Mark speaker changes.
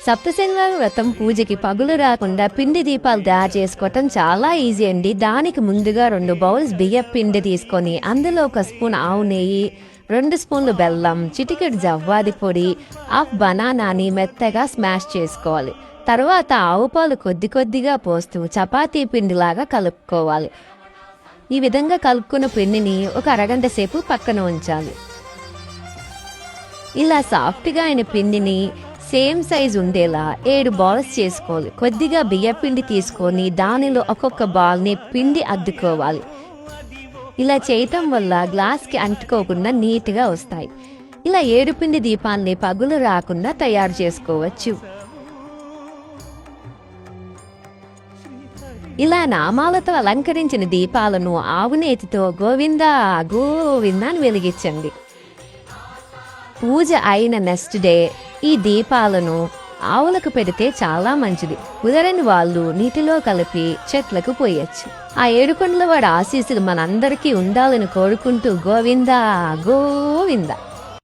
Speaker 1: సప్తశనివారం వ్రతం పూజకి పగులు రాకుండా పిండి దీపాలు తయారు చేసుకోవటం చాలా ఈజీ అండి. దానికి ముందుగా 2 బౌల్స్ బియ్యం పిండి తీసుకొని అందులో 1 స్పూన్ ఆవు నెయ్యి, 2 స్పూన్లు బెల్లం, చిటికెడు జవ్వాది పొడి, హాఫ్ బనానాని మెత్తగా స్మాష్ చేసుకోవాలి. తర్వాత ఆవు పాలు కొద్ది కొద్దిగా పోస్తూ చపాతీ పిండిలాగా కలుపుకోవాలి. ఈ విధంగా కలుపుకున్న పిండిని ఒక అరగంట సేపు పక్కన ఉంచాలి. ఇలా సాఫ్ట్గా అయిన పిండిని సేమ్ సైజ్ ఉండేలా 7 బాల్స్ చేసుకోవాలి. కొద్దిగా బియ్యపిండి తీసుకొని దానిలో ఒక్కొక్క బాల్ని పిండి అద్దుకోవాలి. ఇలా చేయటం వల్ల గ్లాస్కి అంటుకోకుండా నీట్గా వస్తాయి. ఇలా 7 పిండి దీపాన్ని పగులు రాకుండా తయారు చేసుకోవచ్చు. ఇలా నామాలతో అలంకరించిన దీపాలను ఆవునేతితో గోవిందా గోవిందా అని వెలిగించండి. పూజ అయిన నెక్స్ట్ డే ఈ దీపాలను ఆవులకు పెడితే చాలా మంచిది. కుదరని వాళ్ళు నీటిలో కలిపి చెట్లకు పోయొచ్చు. ఆ ఏడుకొండల వాడి ఆశీస్సులు మనందరికీ ఉండాలని కోరుకుంటూ గోవిందా గోవిందా.